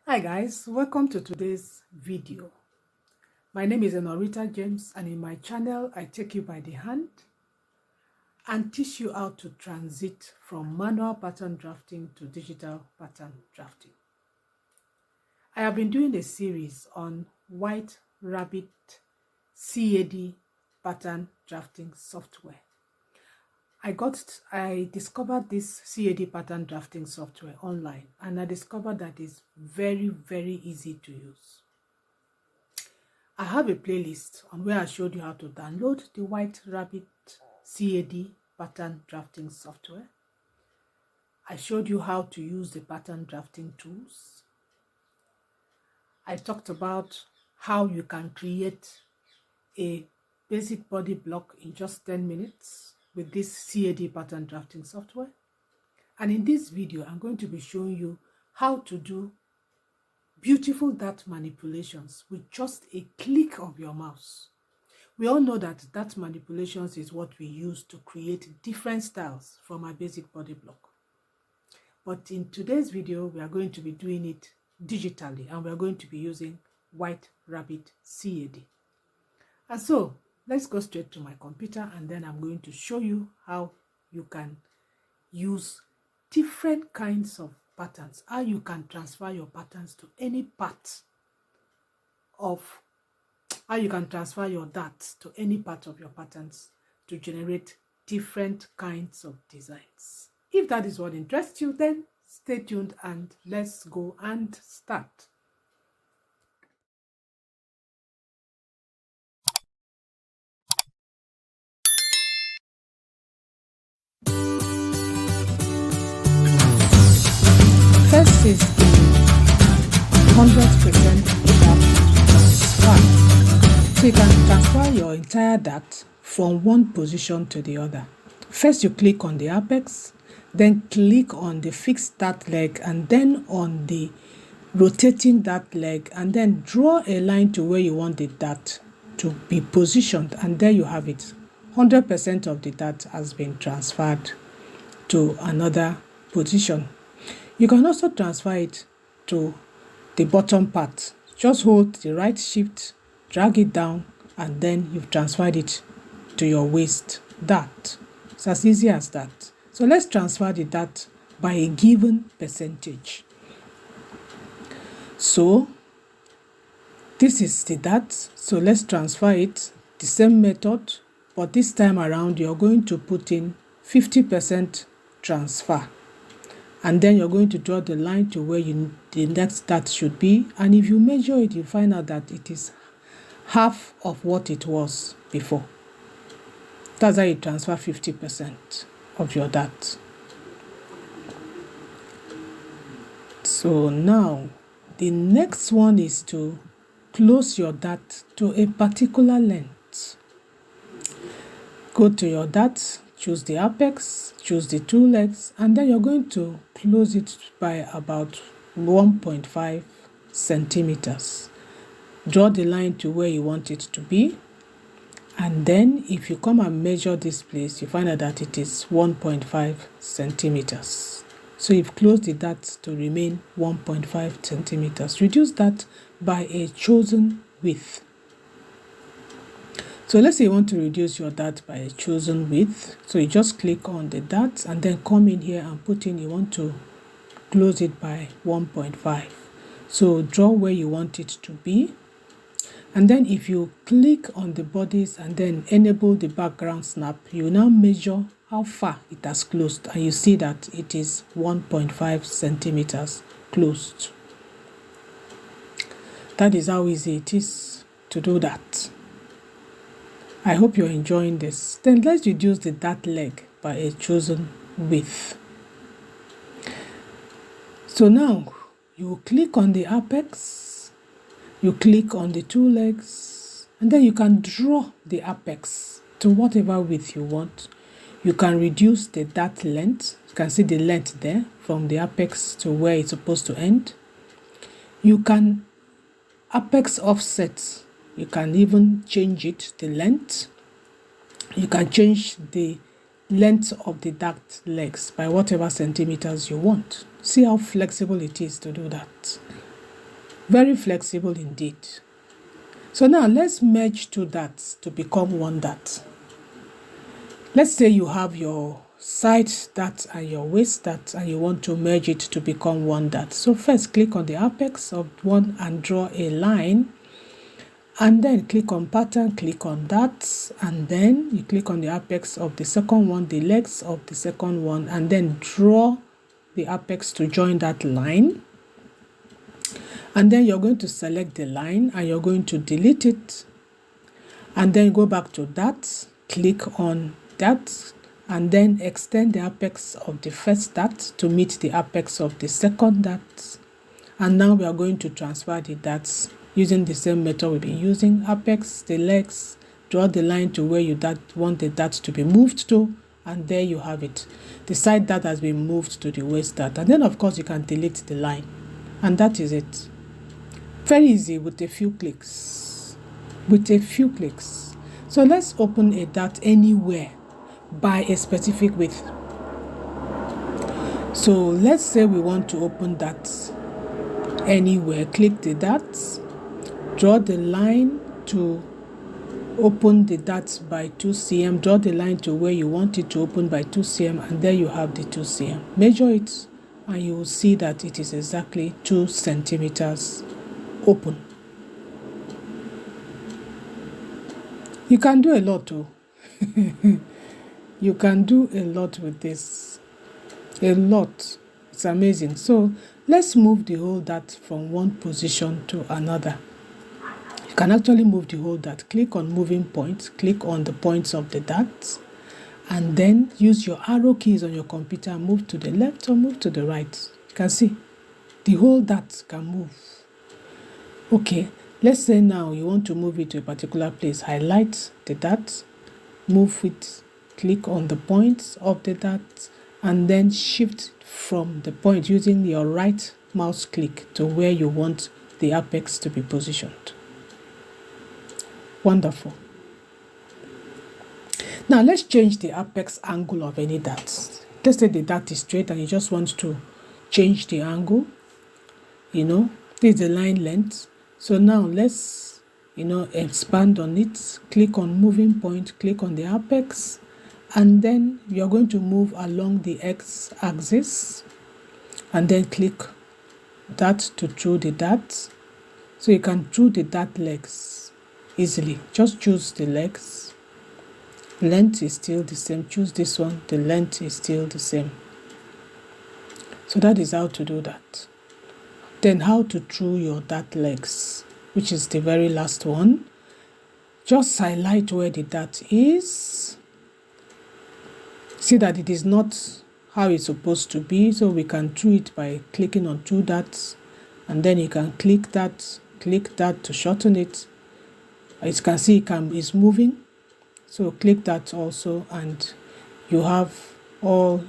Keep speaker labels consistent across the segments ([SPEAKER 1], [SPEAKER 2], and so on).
[SPEAKER 1] Hi guys, welcome to today's video. My name is Enorita James, and in my channel I take you by the hand and teach you how to transit from manual pattern drafting to digital pattern drafting. I have been doing a series on White Rabbit CAD pattern drafting software. I discovered this CAD pattern drafting software online, and I discovered that it's very easy to use. I have a playlist on where I showed you how to download the White Rabbit CAD pattern drafting software. I showed you how to use the pattern drafting tools. I talked about how you can create a basic body block in just 10 minutes with this CAD pattern drafting software. And in this video, I'm going to be showing you how to do beautiful dart manipulations with just a click of your mouse. We all know that dart manipulations is what we use to create different styles from our basic body block. But in today's video, we are going to be doing it digitally, and we are going to be using White Rabbit CAD. And so let's go straight to my computer, and then I'm going to show you how you can use different kinds of patterns, how you can transfer your patterns to any part of, how you can transfer your darts to any part of your patterns to generate different kinds of designs. If that is what interests you, then stay tuned and let's go and start. First is the 100% dart transfer. So you can transfer your entire dart from one position to the other. First you click on the apex, then click on the fixed dart leg, and then on the rotating dart leg, and then draw a line to where you want the dart to be positioned, and there you have it. 100% of the dart has been transferred to another position. You can also transfer it to the bottom part. Just hold the right shift, drag it down, and then you've transferred it to your waist dart. It's as easy as that. So let's transfer the dart by a given percentage. So this is the dart. So let's transfer it the same method, but this time around you're going to put in 50% transfer. And then you're going to draw the line to where the next dart should be. And if you measure it, you find out that it is half of what it was before. That's how you transfer 50% of your dart. So now, the next one is to close your dart to a particular length. Go to your dart, choose the apex, choose the two legs, and then you're going to close it by about 1.5 centimeters. Draw the line to where you want it to be, and then if you come and measure this place, you find out that it is 1.5 centimeters. So you've closed the dart to remain 1.5 centimeters. Reduce that by a chosen width. So let's say you want to reduce your dart by a chosen width. So you just click on the dart and then come in here and put in, you want to close it by 1.5. So draw where you want it to be. And then if you click on the bodies and then enable the background snap, you now measure how far it has closed. And you see that it is 1.5 centimeters closed. That is how easy it is to do that. I hope you're enjoying this. Then let's reduce the dart leg by a chosen width. So now you click on the apex, you click on the two legs, and then you can draw the apex to whatever width you want. You can reduce the dart length. You can see the length there from the apex to where it's supposed to end. You can apex offset. You can even change it, the length. You can change the length of the dart legs by whatever centimeters you want. See how flexible it is to do that. Very flexible indeed. So now let's merge two dots to become one dot. Let's say you have your side dot and your waist dot and you want to merge it to become one dot. So first click on the apex of one and draw a line, and then click on pattern, click on that, and then you click on the apex of the second one, the legs of the second one, and then draw the apex to join that line. And then you're going to select the line and you're going to delete it, and then go back to that, click on that, and then extend the apex of the first dot to meet the apex of the second dot. And now we are going to transfer the dots using the same method we've been using. Apex, the legs, draw the line to where you want the dot to be moved to, and there you have it. The side dot has been moved to the waist dot, and then of course you can delete the line, and that is it. Very easy with a few clicks. With a few clicks. So let's open a dot anywhere by a specific width. So let's say we want to open that anywhere. Click the dots, draw the line to open the dots by 2 cm, draw the line to where you want it to open by 2 cm, and there you have the 2 cm. Measure it and you will see that it is exactly 2 centimeters open. You can do a lot too. You can do a lot with this. A lot. It's amazing. So let's move the whole dot from one position to another. You can actually move the whole dot. Click on moving points, click on the points of the dots, and then use your arrow keys on your computer and move to the left or move to the right. You can see the whole dot can move. Okay, let's say now you want to move it to a particular place. Highlight the dot, move it, click on the points of the dot, and then shift from the point using your right mouse click to where you want the apex to be positioned. Wonderful. Now let's change the apex angle of any dot. Let's say the dot is straight and you just want to change the angle. This is the line length. So now let's, expand on it. Click on moving point, click on the apex, and then you're going to move along the x-axis, and then click that to draw the dot. So you can draw the dot legs easily. Just choose the legs. Length is still the same. Choose this one. The length is still the same. So that is how to do that. Then how to draw your dot legs, which is the very last one. Just highlight where the dot is. See that it is not how it's supposed to be, so we can draw it by clicking on two dots, and then you can click that to shorten it. As you can see, it's moving, so click that also, and you have all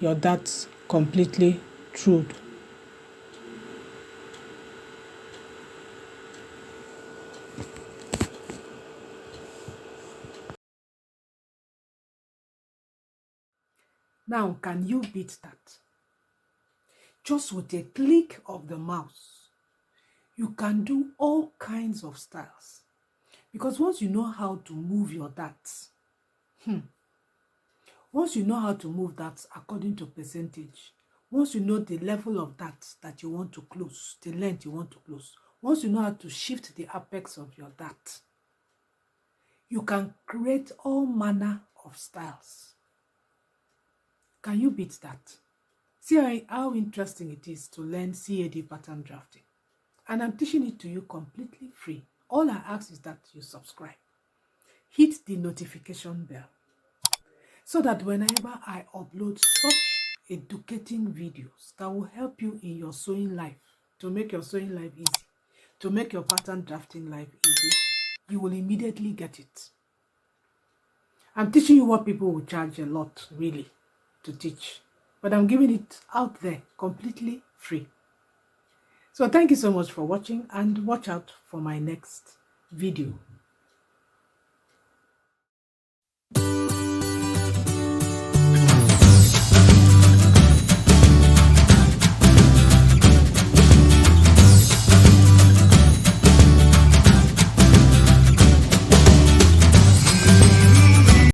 [SPEAKER 1] your dots completely trued. Now, can you beat that? Just with a click of the mouse, you can do all kinds of styles. Because once you know how to move your dots, once you know how to move that according to percentage, once you know the level of dots that you want to close, the length you want to close, once you know how to shift the apex of your dot, you can create all manner of styles. Can you beat that? See how interesting it is to learn CAD pattern drafting. And I'm teaching it to you completely free. All I ask is that you subscribe. Hit the notification bell so that whenever I upload such educating videos that will help you in your sewing life, to make your sewing life easy, to make your pattern drafting life easy, you will immediately get it. I'm teaching you what people will charge a lot, really, to teach. But I'm giving it out there completely free. So thank you so much for watching, and watch out for my next video.